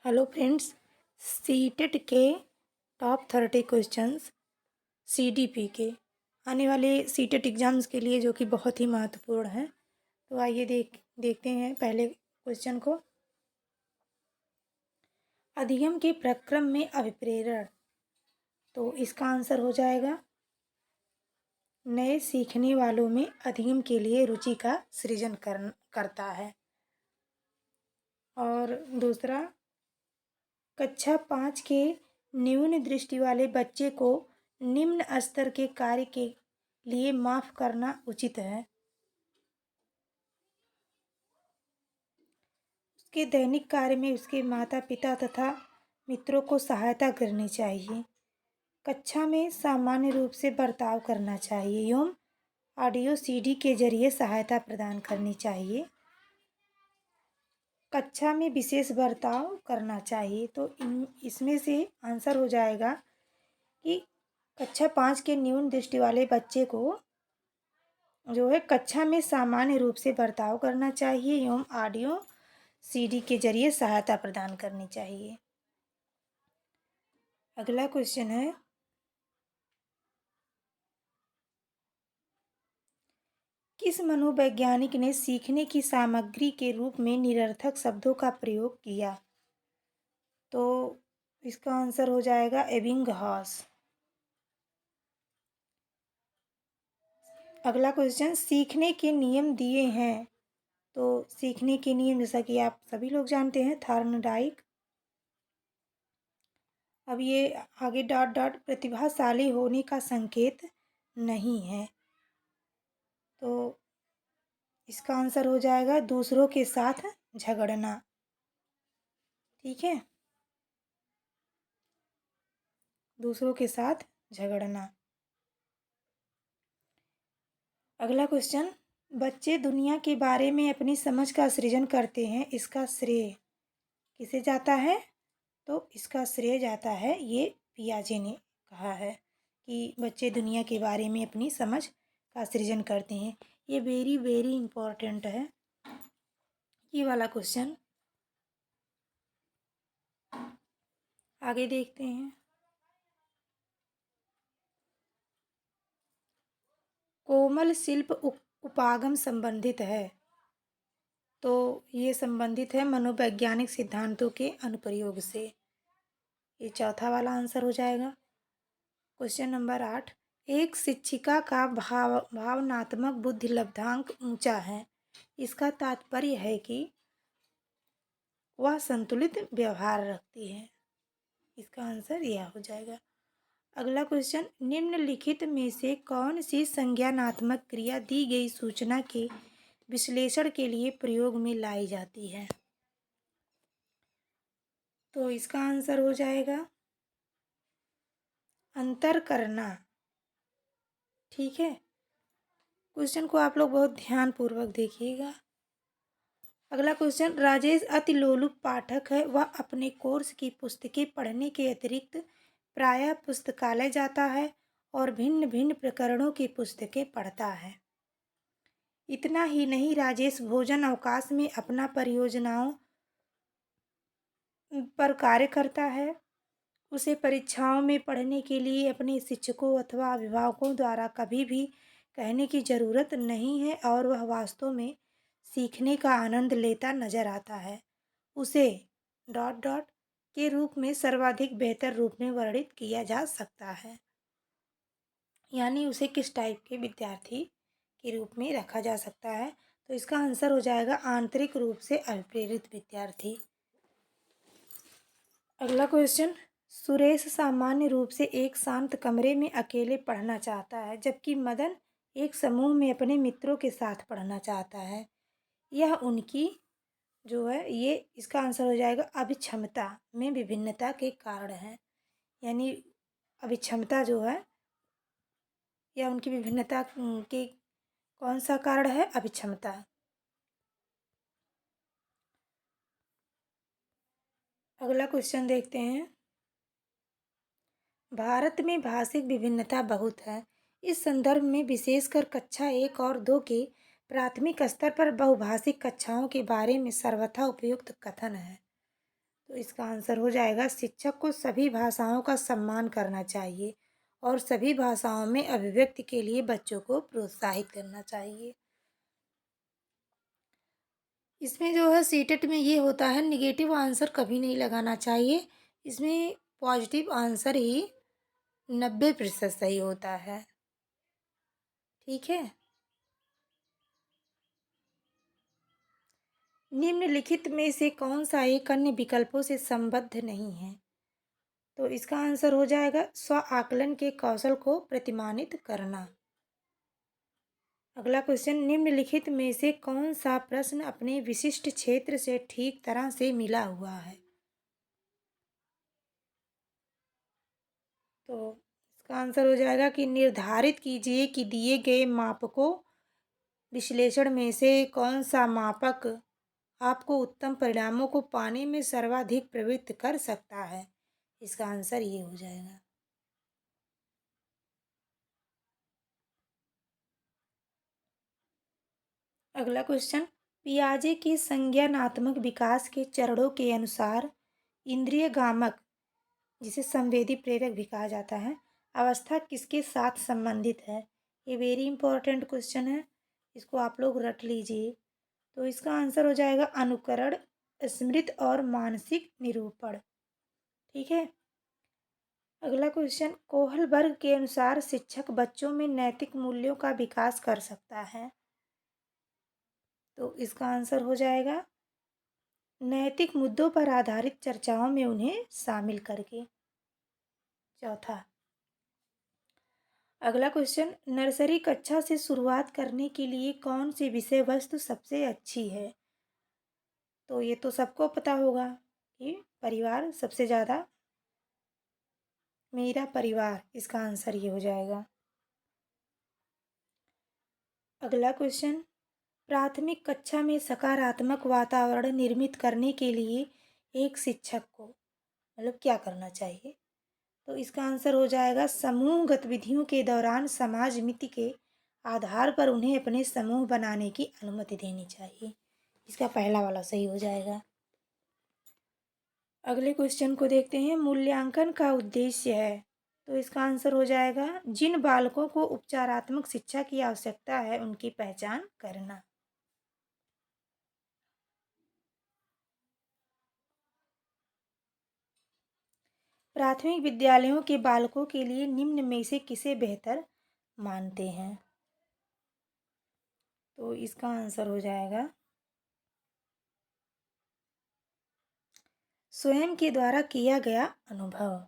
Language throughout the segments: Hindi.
हेलो फ्रेंड्स, सीटेट के टॉप 30 क्वेश्चंस सीडीपी के आने वाले सीटेट एग्ज़ाम्स के लिए जो कि बहुत ही महत्वपूर्ण है। तो आइए देखते हैं पहले क्वेश्चन को। अधिगम के प्रक्रम में अभिप्रेरण, तो इसका आंसर हो जाएगा नए सीखने वालों में अधिगम के लिए रुचि का सृजन करता है। और दूसरा, कक्षा 5 के न्यून दृष्टि वाले बच्चे को निम्न स्तर के कार्य के लिए माफ करना उचित है। उसके दैनिक कार्य में उसके माता पिता तथा मित्रों को सहायता करनी चाहिए। कक्षा में सामान्य रूप से बर्ताव करना चाहिए एवं ऑडियो सीडी के जरिए सहायता प्रदान करनी चाहिए। कक्षा में विशेष बर्ताव करना चाहिए। तो इसमें से आंसर हो जाएगा कि कक्षा 5 के न्यून दृष्टि वाले बच्चे को जो है कक्षा में सामान्य रूप से बर्ताव करना चाहिए एवं ऑडियो सीडी के जरिए सहायता प्रदान करनी चाहिए। अगला क्वेश्चन है, किस मनोवैज्ञानिक ने सीखने की सामग्री के रूप में निरर्थक शब्दों का प्रयोग किया? तो इसका आंसर हो जाएगा एबिंगहॉस। अगला क्वेश्चन, सीखने के नियम दिए हैं। तो सीखने के नियम जैसा कि आप सभी लोग जानते हैं, थॉर्नडाइक। अब ये आगे डॉट डॉट प्रतिभाशाली होने का संकेत नहीं है। तो इसका आंसर हो जाएगा दूसरों के साथ झगड़ना। ठीक है, दूसरों के साथ झगड़ना। अगला क्वेश्चन, बच्चे दुनिया के बारे में अपनी समझ का सृजन करते हैं, इसका श्रेय किसे जाता है? तो इसका श्रेय जाता है, ये पियाजे ने कहा है कि बच्चे दुनिया के बारे में अपनी समझ का सृजन करते हैं। ये वेरी वेरी इम्पोर्टेंट है ये वाला क्वेश्चन। आगे देखते हैं, कोमल शिल्प उपागम संबंधित है। तो ये संबंधित है मनोवैज्ञानिक सिद्धांतों के अनुप्रयोग से। ये चौथा वाला आंसर हो जाएगा। क्वेश्चन नंबर 8, एक शिक्षिका का भावनात्मक बुद्धि लब्धांक ऊंचा है, इसका तात्पर्य है कि वह संतुलित व्यवहार रखती है। इसका आंसर यह हो जाएगा। अगला क्वेश्चन, निम्नलिखित में से कौन सी संज्ञानात्मक क्रिया दी गई सूचना के विश्लेषण के लिए प्रयोग में लाई जाती है? तो इसका आंसर हो जाएगा अंतर करना। ठीक है, क्वेश्चन को आप लोग बहुत ध्यानपूर्वक देखिएगा। अगला क्वेश्चन, राजेश अति लोलुप पाठक है, वह अपने कोर्स की पुस्तकें पढ़ने के अतिरिक्त प्रायः पुस्तकालय जाता है और भिन्न भिन्न प्रकरणों की पुस्तकें पढ़ता है। इतना ही नहीं, राजेश भोजन अवकाश में अपना परियोजनाओं पर कार्य करता है। उसे परीक्षाओं में पढ़ने के लिए अपने शिक्षकों अथवा अभिभावकों द्वारा कभी भी कहने की ज़रूरत नहीं है और वह वास्तव में सीखने का आनंद लेता नजर आता है। उसे डॉट डॉट के रूप में सर्वाधिक बेहतर रूप में वर्णित किया जा सकता है। यानी उसे किस टाइप के विद्यार्थी के रूप में रखा जा सकता है? तो इसका आंसर हो जाएगा आंतरिक रूप से अभिप्रेरित विद्यार्थी। अगला क्वेश्चन, सुरेश सामान्य रूप से एक शांत कमरे में अकेले पढ़ना चाहता है, जबकि मदन एक समूह में अपने मित्रों के साथ पढ़ना चाहता है। यह उनकी जो है ये इसका आंसर हो जाएगा अभिक्षमता में विभिन्नता के कारण है। यानी अभिक्षमता जो है या उनकी विभिन्नता के कौन सा कारण है? अभिक्षमता। अगला क्वेश्चन देखते हैं, भारत में भाषिक विभिन्नता बहुत है। इस संदर्भ में विशेषकर कक्षा 1 और 2 के प्राथमिक स्तर पर बहुभाषिक कक्षाओं के बारे में सर्वथा उपयुक्त कथन है। तो इसका आंसर हो जाएगा शिक्षक को सभी भाषाओं का सम्मान करना चाहिए और सभी भाषाओं में अभिव्यक्ति के लिए बच्चों को प्रोत्साहित करना चाहिए। इसमें जो है सीटेट में ये होता है, निगेटिव आंसर कभी नहीं लगाना चाहिए। इसमें पॉजिटिव आंसर ही 90% सही होता है। ठीक है। निम्नलिखित में से कौन सा एक अन्य विकल्पों से संबद्ध नहीं है? तो इसका आंसर हो जाएगा स्व आकलन के कौशल को प्रतिमानित करना। अगला क्वेश्चन, निम्नलिखित में से कौन सा प्रश्न अपने विशिष्ट क्षेत्र से ठीक तरह से मिला हुआ है? तो इसका आंसर हो जाएगा कि निर्धारित कीजिए कि दिए गए मापकों विश्लेषण में से कौन सा मापक आपको उत्तम परिणामों को पाने में सर्वाधिक प्रवृत्त कर सकता है। इसका आंसर ये हो जाएगा। अगला क्वेश्चन, पियाजे की संज्ञानात्मक विकास के चरणों के अनुसार इंद्रिय गामक, जिसे संवेदी प्रेरक भी कहा जाता है, अवस्था किसके साथ संबंधित है? ये वेरी इंपॉर्टेंट क्वेश्चन है, इसको आप लोग रट लीजिए। तो इसका आंसर हो जाएगा अनुकरण, स्मृति और मानसिक निरूपण। ठीक है। अगला क्वेश्चन, कोहलबर्ग के अनुसार शिक्षक बच्चों में नैतिक मूल्यों का विकास कर सकता है। तो इसका आंसर हो जाएगा नैतिक मुद्दों पर आधारित चर्चाओं में उन्हें शामिल करके। चौथा, अगला क्वेश्चन, नर्सरी कक्षा से शुरुआत करने के लिए कौन सी विषय वस्तु सबसे अच्छी है? तो ये तो सबको पता होगा कि परिवार सबसे ज़्यादा, मेरा परिवार, इसका आंसर ये हो जाएगा। अगला क्वेश्चन, प्राथमिक कक्षा में सकारात्मक वातावरण निर्मित करने के लिए एक शिक्षक को मतलब क्या करना चाहिए? तो इसका आंसर हो जाएगा समूह गतिविधियों के दौरान समाज मिति के आधार पर उन्हें अपने समूह बनाने की अनुमति देनी चाहिए। इसका पहला वाला सही हो जाएगा। अगले क्वेश्चन को देखते हैं, मूल्यांकन का उद्देश्य है। तो इसका आंसर हो जाएगा जिन बालकों को उपचारात्मक शिक्षा की आवश्यकता है उनकी पहचान करना। प्राथमिक विद्यालयों के बालकों के लिए निम्न में से किसे बेहतर मानते हैं? तो इसका आंसर हो जाएगा स्वयं के द्वारा किया गया अनुभव।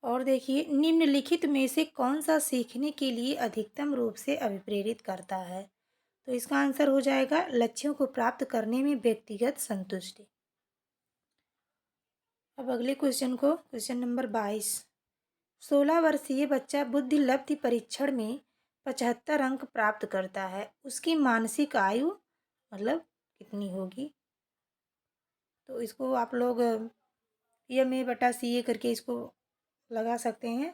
और देखिए, निम्नलिखित में से कौन सा सीखने के लिए अधिकतम रूप से अभिप्रेरित करता है? तो इसका आंसर हो जाएगा लक्ष्यों को प्राप्त करने में व्यक्तिगत संतुष्टि। अब अगले क्वेश्चन को, क्वेश्चन नंबर 22, 16 वर्षीय बच्चा बुद्धि लब्धि परीक्षण में 75 अंक प्राप्त करता है, उसकी मानसिक आयु मतलब कितनी होगी? तो इसको आप लोग PMA/CA करके इसको लगा सकते हैं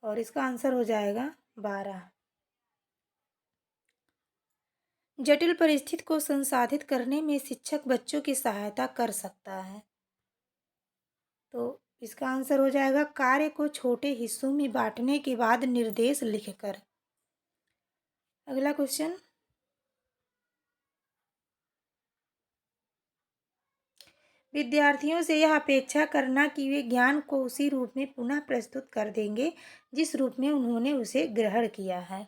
और इसका आंसर हो जाएगा 12। जटिल परिस्थिति को संसाधित करने में शिक्षक बच्चों की सहायता कर सकता है। तो इसका आंसर हो जाएगा कार्य को छोटे हिस्सों में बांटने के बाद निर्देश लिखकर। अगला क्वेश्चन, विद्यार्थियों से यह अपेक्षा करना कि वे ज्ञान को उसी रूप में पुनः प्रस्तुत कर देंगे जिस रूप में उन्होंने उसे ग्रहण किया है।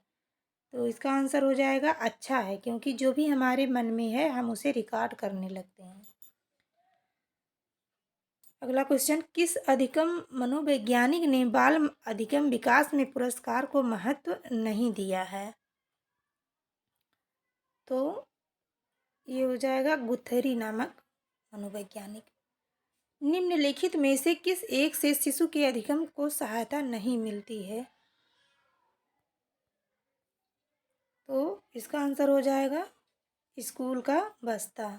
तो इसका आंसर हो जाएगा अच्छा है, क्योंकि जो भी हमारे मन में है हम उसे रिकॉर्ड करने लगते हैं। अगला क्वेश्चन, किस अधिगम मनोवैज्ञानिक ने बाल अधिगम विकास में पुरस्कार को महत्व नहीं दिया है? तो ये हो जाएगा गुथेरी नामक मनोवैज्ञानिक। निम्नलिखित में से किस एक से शिशु के अधिगम को सहायता नहीं मिलती है? तो इसका आंसर हो जाएगा स्कूल का बस्ता।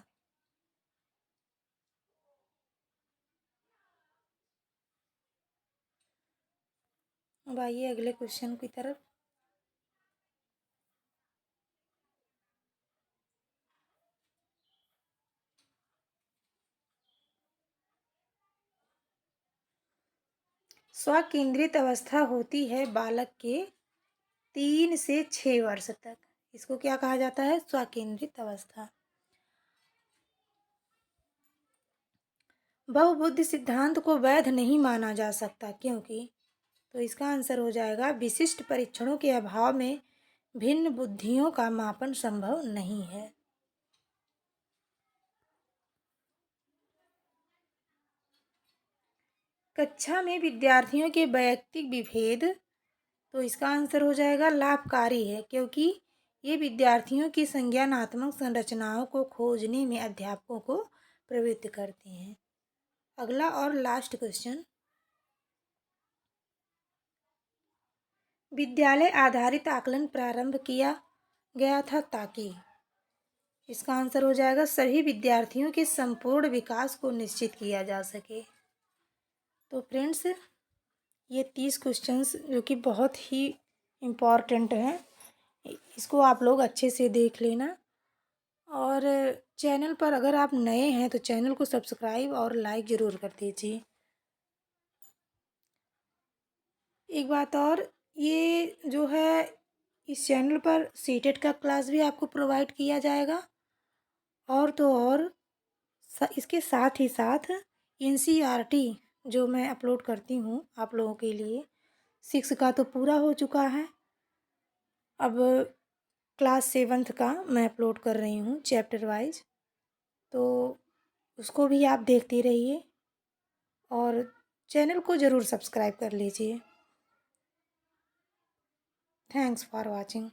अब आइए अगले क्वेश्चन की तरफ। स्वकेंद्रित अवस्था होती है बालक के 3 से 6 वर्ष तक। इसको क्या कहा जाता है? स्वकेंद्रित अवस्था। बहुबुद्धि सिद्धांत को वैध नहीं माना जा सकता क्योंकि, तो इसका आंसर हो जाएगा विशिष्ट परीक्षणों के अभाव में भिन्न बुद्धियों का मापन संभव नहीं है। कक्षा में विद्यार्थियों के वैयक्तिक विभेद, तो इसका आंसर हो जाएगा लाभकारी है क्योंकि ये विद्यार्थियों की संज्ञानात्मक संरचनाओं को खोजने में अध्यापकों को प्रवृत्त करती हैं। अगला और लास्ट क्वेश्चन, विद्यालय आधारित आकलन प्रारंभ किया गया था ताकि, इसका आंसर हो जाएगा सभी विद्यार्थियों के संपूर्ण विकास को निश्चित किया जा सके। तो फ्रेंड्स, ये 30 क्वेश्चंस जो कि बहुत ही इम्पॉर्टेंट हैं, इसको आप लोग अच्छे से देख लेना। और चैनल पर अगर आप नए हैं तो चैनल को सब्सक्राइब और लाइक ज़रूर कर दीजिए। एक बात और, ये जो है इस चैनल पर सीटेट का क्लास भी आपको प्रोवाइड किया जाएगा, और तो और इसके साथ ही साथ एनसीईआरटी जो मैं अपलोड करती हूँ आप लोगों के लिए, 6 का तो पूरा हो चुका है, अब क्लास 7th का मैं अपलोड कर रही हूँ चैप्टर वाइज, तो उसको भी आप देखते रहिए और चैनल को ज़रूर सब्सक्राइब कर लीजिए। Thanks for watching.